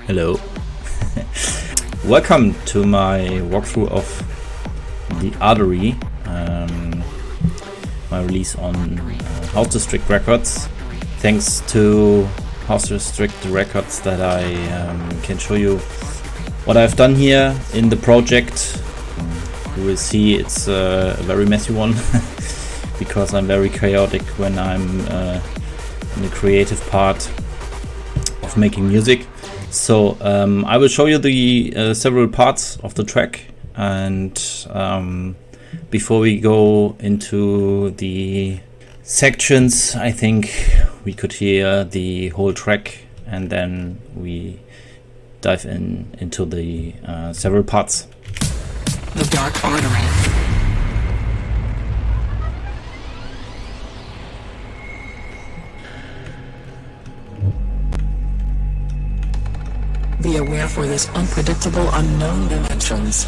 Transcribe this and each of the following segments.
Hello. Welcome to my walkthrough of the Artery, my release on House District Records. Thanks to House District Records that I can show you what I've done here in the project. You will see it's a very messy one because I'm very chaotic when I'm in the creative part of making music. So I will show you the several parts of the track, and before we go into the sections, I think we could hear the whole track and then we dive into the several parts. The Dark Artery. Be aware for this unpredictable unknown dimensions.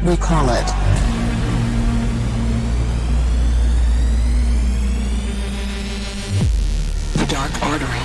We call it the Dark Artery.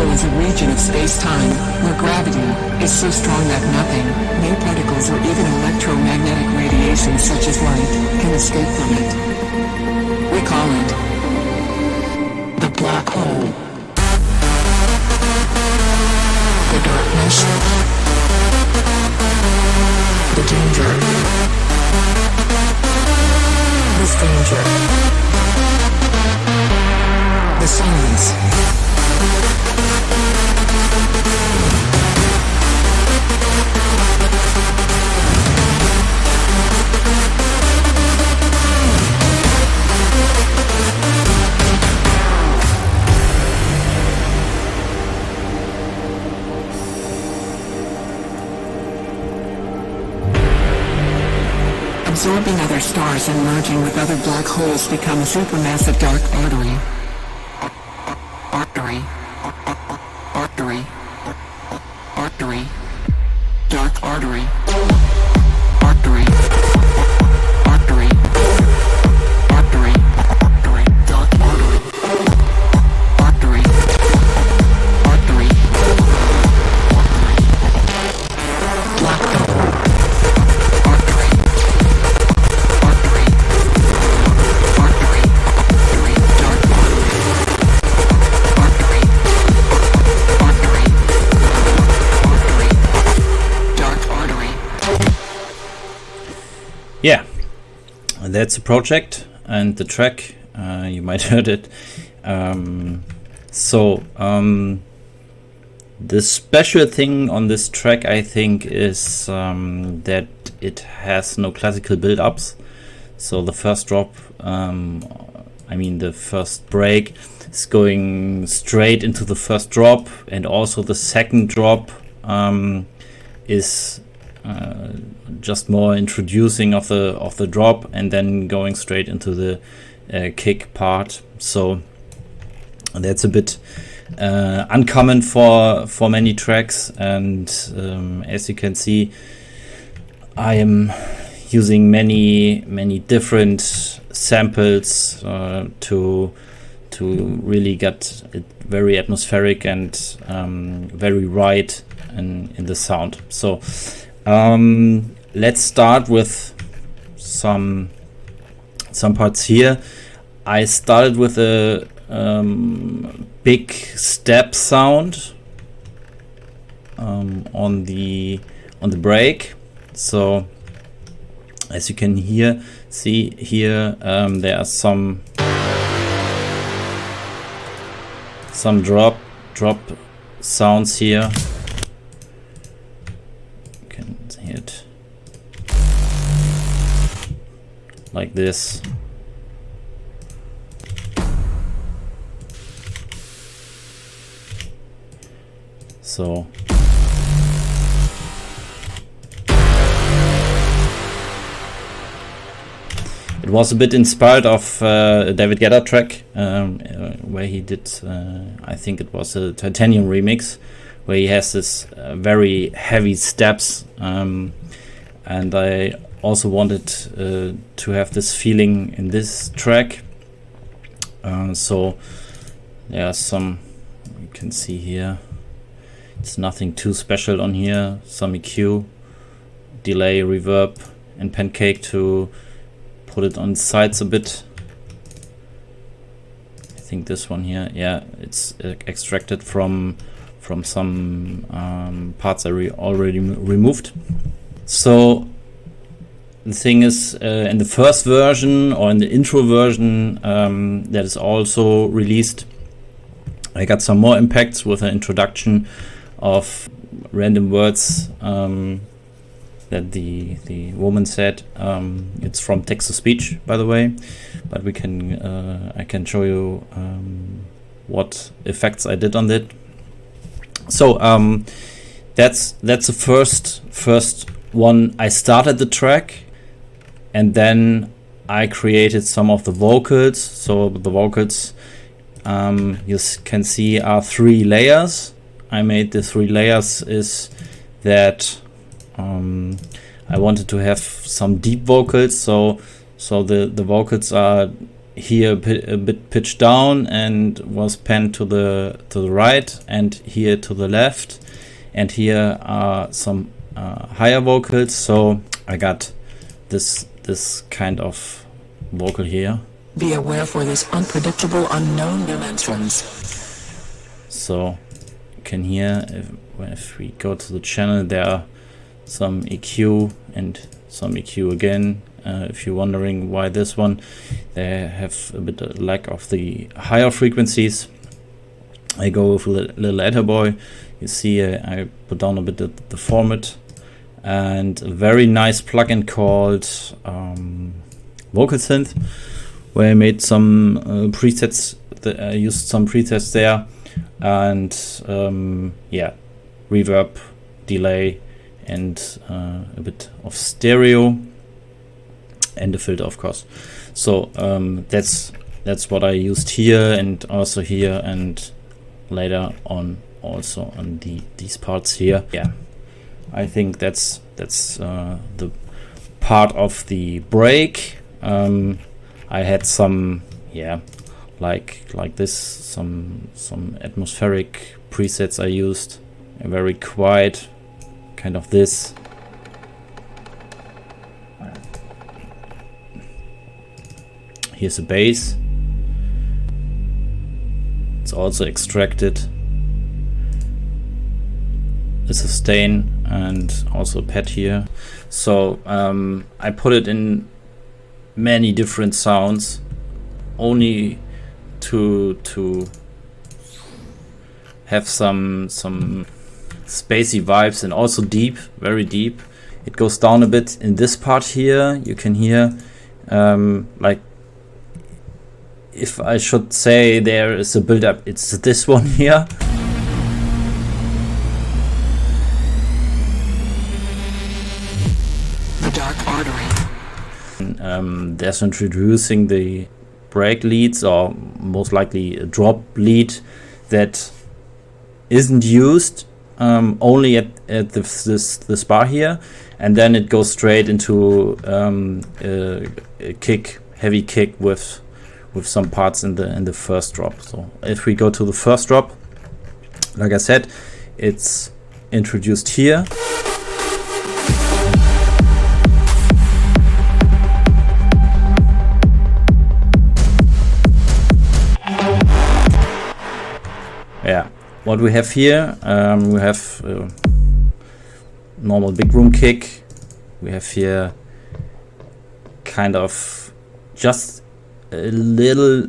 Is a region of space-time where gravity is so strong that nothing, no particles or even electromagnetic radiation such as light, can escape from it. We call it the black hole. The darkness. The danger. The stranger. The science. Absorbing other stars and merging with other black holes become a supermassive dark artery. Artery. Artery. Artery. Dark artery. Artery. Artery. Artery. Artery. Dark artery. Artery. Artery. Black hole. Yeah, that's the project and the track. You might heard it. The special thing on this track, I think, is that it has no classical build-ups. So the first drop, the first break is going straight into the first drop, and also the second drop is just more introducing of the drop and then going straight into the kick part. So that's a bit uncommon for many tracks, and as you can see, I am using many different samples to really get it very atmospheric and very right in the sound. So let's start with some parts here. I started with a big step sound on the break. So as you can see here, there are some drop sounds here. You can hear it like this. So it was a bit inspired of a David Guetta track where he did, I think it was a Titanium remix, where he has this very heavy steps, and I also wanted to have this feeling in this track. So there are some, you can see here, it's nothing too special on here. Some EQ, delay, reverb, and pancake to put it on sides a bit. I think this one here, yeah, it's extracted from some parts I already removed. So the thing is, in the first version or in the intro version that is also released, I got some more impacts with an introduction of random words that the woman said. It's from text to speech, by the way, but we can I can show you what effects I did on that. So that's the first one. I started the track, and then I created some of the vocals. So the vocals you can see are 3 layers. I made the 3 layers is that I wanted to have some deep vocals, so the vocals are here a bit pitched down and was panned to the right, and here to the left, and here are some higher vocals. So I got this kind of vocal here. Be aware for this unpredictable unknown dimensions. So you can hear if we go to the channel, there are some EQ and some EQ again. If you're wondering why this one, they have a bit of lack of the higher frequencies. I go with a little Attaboy. You see I put down a bit of the format, and a very nice plugin called Vocal Synth, where I made some presets. I used some presets there, and yeah, reverb, delay, and a bit of stereo, and a filter, of course. So that's what I used here, and also here, and later on also on these parts here. Yeah, I think that's the part of the break. I had some, yeah, like this, some atmospheric presets I used, a very quiet kind of this. Here's a bass. It's also extracted. A sustain and also a pad here. So I put it in many different sounds, only to have some spacey vibes, and also deep, very deep. It goes down a bit in this part here. You can hear like, if I should say there is a build-up, it's this one here. The dark artery. There's introducing the break leads, or most likely a drop lead that isn't used, only at this bar here, and then it goes straight into a kick, heavy kick with some parts in the first drop. So if we go to the first drop, like I said, it's introduced here. Yeah, what we have here, we have normal big room kick. We have here kind of just a little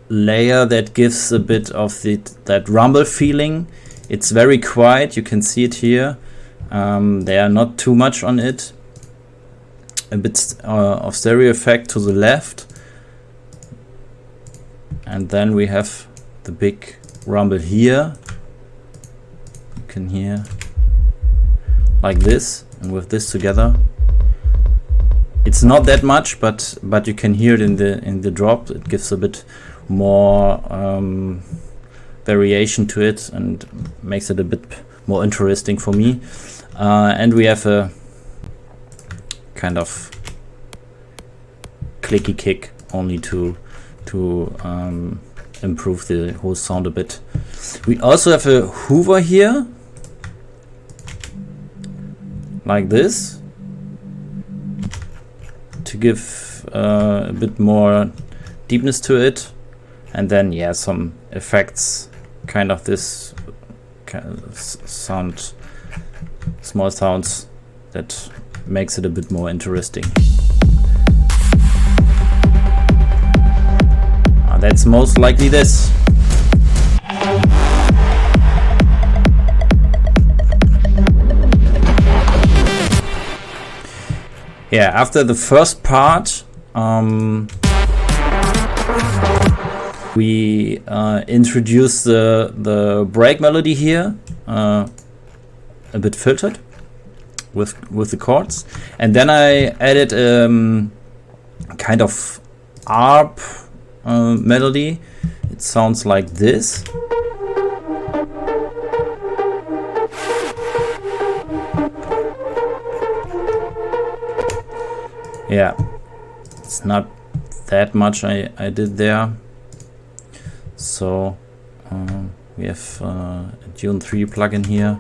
layer that gives a bit of that rumble feeling. It's very quiet, you can see it here. There are not too much on it. A bit of stereo effect to the left, and then we have the big rumble here. You can hear like this, and with this together, it's not that much, but you can hear it in the drop. It gives a bit more variation to it and makes it a bit more interesting for me. And we have a kind of clicky kick only to improve the whole sound a bit. We also have a hoover here, like this, to give a bit more deepness to it, and then yeah, some effects, kind of this kind of sound, small sounds that makes it a bit more interesting. That's most likely this. Yeah, after the first part, we introduced the break melody here, a bit filtered with the chords, and then I added kind of ARP melody. It sounds like this. Yeah, it's not that much I did there. So we have a Tune 3 plugin here,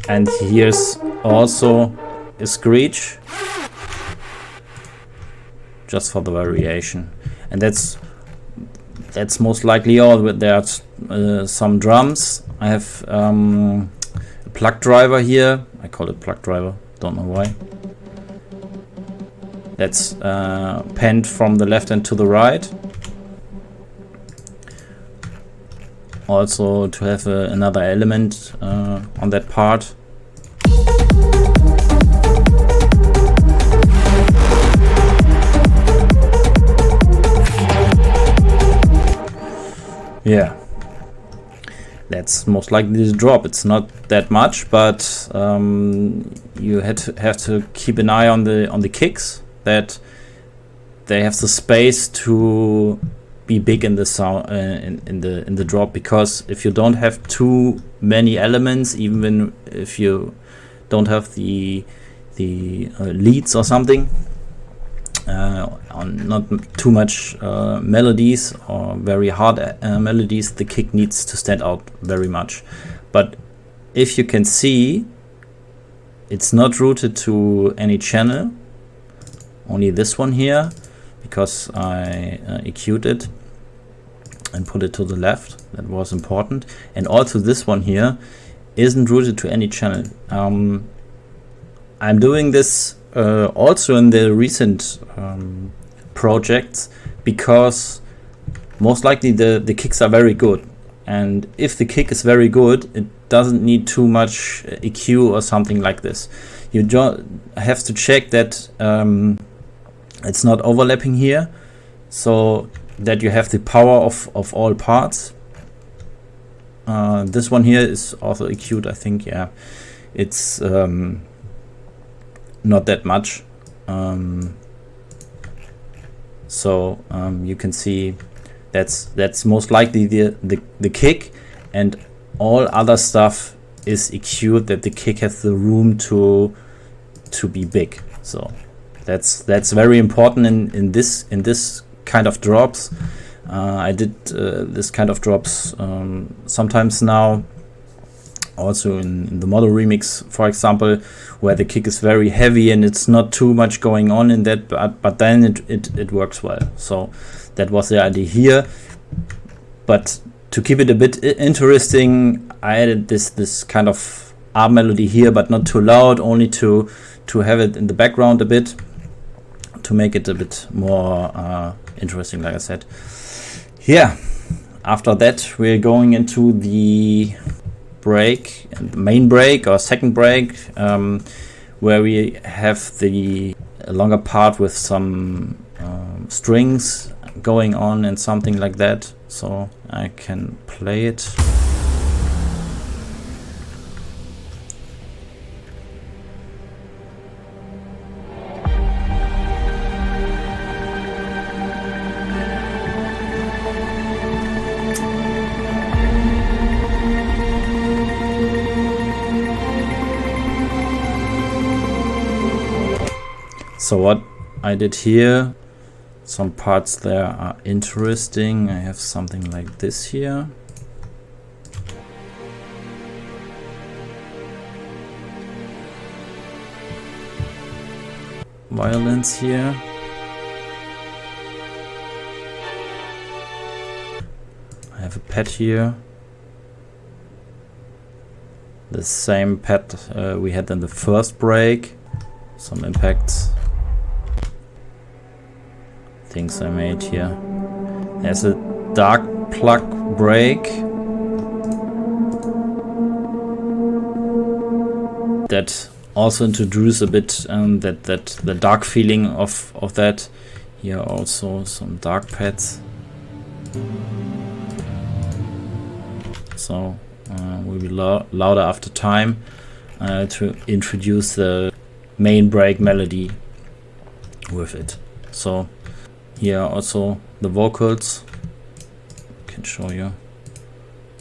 and here's also a screech, just for the variation, and that's most likely all. There's some drums. I have a plug driver here. I call it plug driver, don't know why. That's panned from the left and to the right. Also to have another element on that part. Yeah, that's most likely the drop. It's not that much, but you have to keep an eye on the kicks, that they have the space to be big in the sound, in the drop, because if you don't have too many elements, even if you don't have the leads or something, on not too much melodies or very hard melodies, the kick needs to stand out very much. But if you can see, it's not routed to any channel, only this one here, because I EQ'd it and put it to the left. That was important. And also this one here isn't routed to any channel. I'm doing this also in the recent projects, because most likely the kicks are very good, and if the kick is very good, it doesn't need too much EQ or something like this. You have to check that it's not overlapping here, so that you have the power of all parts. This one here is also EQ'd, I think. Yeah, it's not that much. So you can see that's most likely the kick, and all other stuff is EQ'd, that the kick has the room to be big. So that's very important in this kind of drops. I did this kind of drops sometimes now, also in the model remix, for example, where the kick is very heavy and it's not too much going on in that, but then it works well. So that was the idea here. But to keep it a bit interesting, I added this kind of arp melody here, but not too loud, only to have it in the background a bit, to make it a bit more interesting, like I said. Yeah, after that we're going into the break, the main break or second break, where we have the longer part with some strings going on and something like that. So I can play it. So what I did here, some parts there are interesting. I have something like this here. Violins here. I have a pad here. The same pad we had in the first break. Some impacts. Things I made here. There's a dark plug break that also introduce a bit that the dark feeling of that. Here also some dark pads. So will be louder after time to introduce the main break melody with it. So here also the vocals, can show you.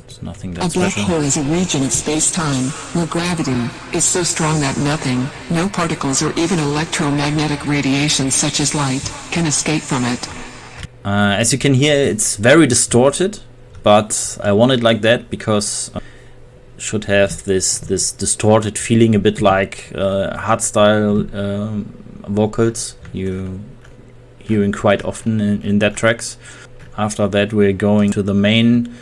It's nothing that special. A black hole is a region of space-time where gravity is so strong that nothing, no particles or even electromagnetic radiation such as light, can escape from it. As you can hear, it's very distorted, but I want it like that because should have this distorted feeling, a bit like hardstyle vocals you hearing quite often in that tracks. After that we're going to the main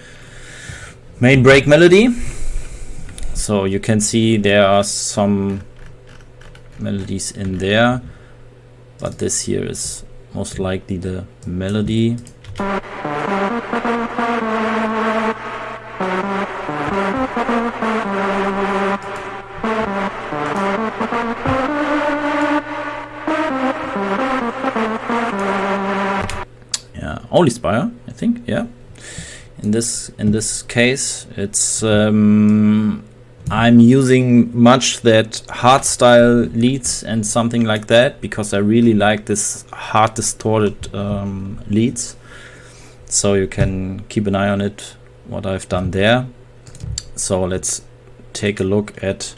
break melody. So you can see there are some melodies in there, but this here is most likely the melody. Only Spire, I think, yeah. In this case, it's I'm using much that hardstyle leads and something like that because I really like this hard distorted leads. So you can keep an eye on it, what I've done there. So let's take a look at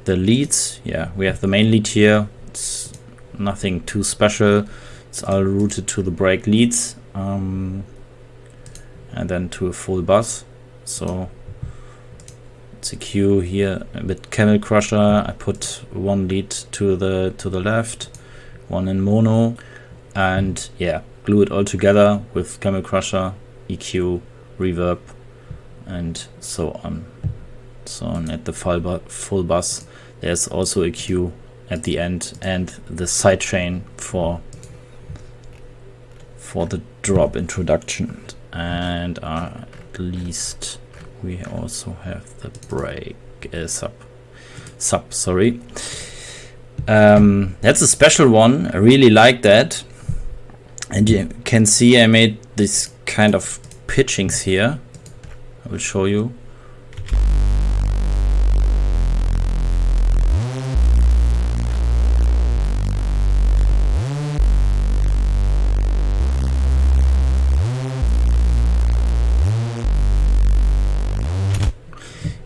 the leads. Yeah, we have the main lead here. It's nothing too special. It's all routed to the break leads. And then to a full bus. So it's a cue here, a bit Camel Crusher. I put one lead to the left, one in mono, and yeah, glue it all together with Camel Crusher, EQ, reverb, and so on. So on at the full bus, there's also a cue at the end and the sidechain for the drop introduction. And at least we also have the break sub, sorry. That's a special one. I really like that. And you can see I made this kind of pitchings here. I will show you.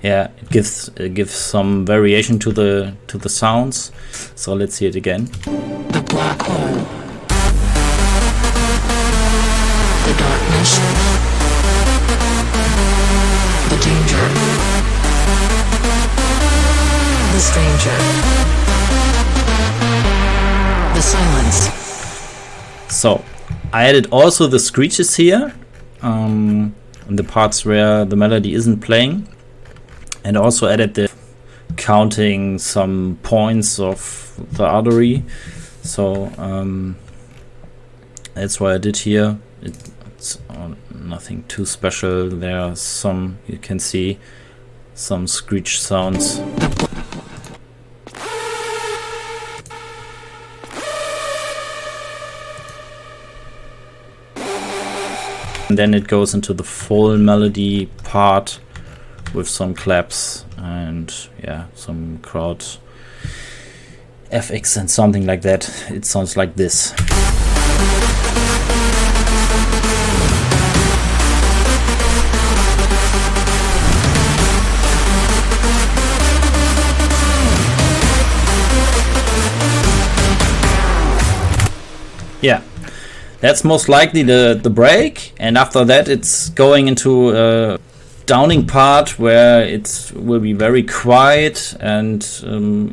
Yeah, it gives some variation to the sounds. So let's see it again. The black hole. The darkness. The danger. The stranger. The silence. So I added also the screeches here. in the parts where the melody isn't playing, and also added the counting some points of the artery. So that's what I did here. It's nothing too special. There are some, you can see some screech sounds. And then it goes into the full melody part with some claps and yeah, some crowd FX and something like that. It sounds like this. Yeah, that's most likely the break, and after that it's going into a downing part where it will be very quiet and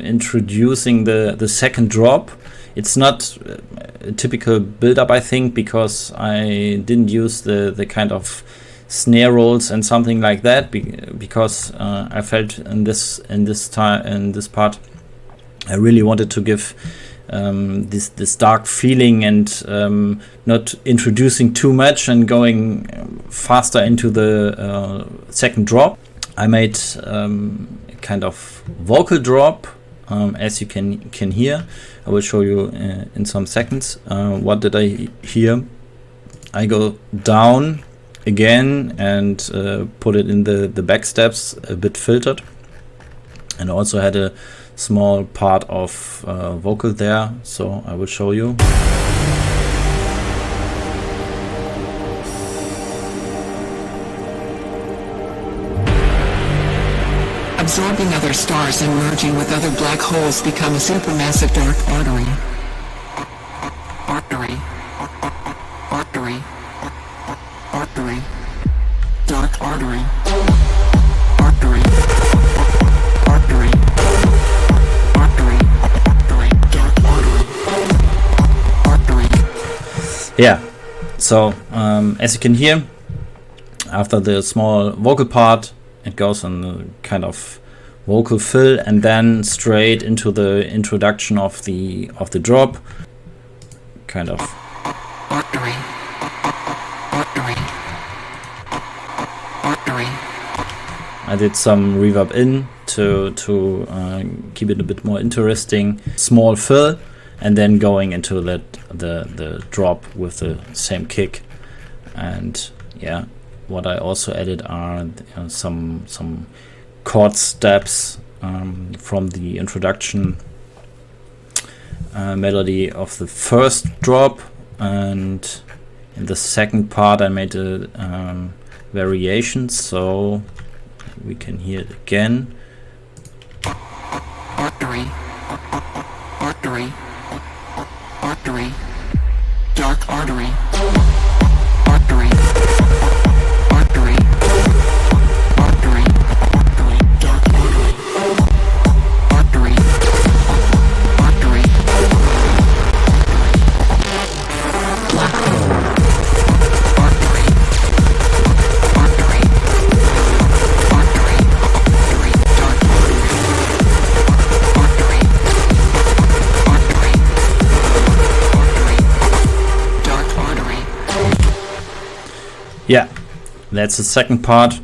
introducing the second drop. It's not a typical build-up, I think, because I didn't use the kind of snare rolls and something like that, because I felt in this part I really wanted to give this dark feeling and not introducing too much and going faster into the second drop. I made a kind of vocal drop, as you can hear. I will show you in some seconds. What did I hear? I go down again and put it in the back steps, a bit filtered, and also had a small part of vocal there, so I will show you. Absorbing other stars and merging with other black holes become a supermassive dark artery. Artery. Artery. Artery. Dark artery. Artery. Artery. Artery. Artery. Dark artery. Artery. Yeah, so as you can hear, after the small vocal part, it goes on a kind of vocal fill and then straight into the introduction of the drop, kind of. Artery. Artery. Artery. I did some reverb in to keep it a bit more interesting. Small fill, and then going into the drop with the same kick. And yeah, what I also added are some chord steps from the introduction melody of the first drop, and in the second part I made a variation, so we can hear it again. Artery. Artery. Artery. Dark artery. Artery. Artery. Artery. Artery. Dark artery. Artery. Artery. Black hole. Artery. Artery. Artery. Artery. Dark artery. Artery. Artery. Artery. Dark artery. Yeah, that's the second part.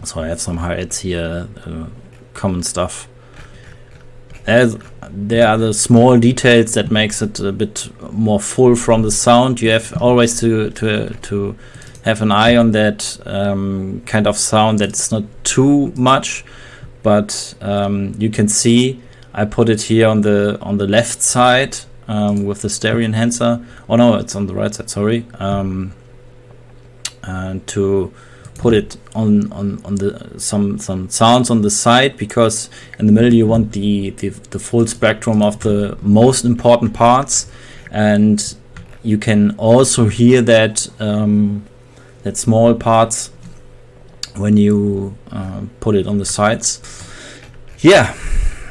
So I have some hi-hats here, common stuff. There are the small details that makes it a bit more full from the sound. You have always to have an eye on that kind of sound that's not too much, but you can see I put it here on the left side with the stereo enhancer. Oh no, it's on the right side. Sorry. And to put it on the some sounds on the side, because in the middle you want the full spectrum of the most important parts, and you can also hear that that small parts when you put it on the sides. Yeah,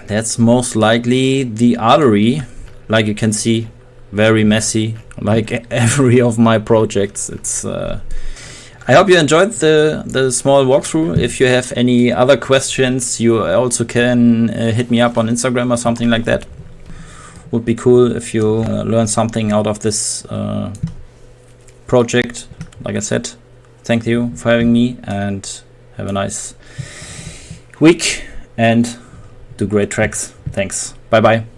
that's most likely the artery. Like you can see, very messy, like every of my projects. It's I hope you enjoyed the small walkthrough. If you have any other questions, you also can hit me up on Instagram or something like that. Would be cool if you learn something out of this project. Like I said, thank you for having me, and have a nice week and do great tracks. Thanks. Bye bye.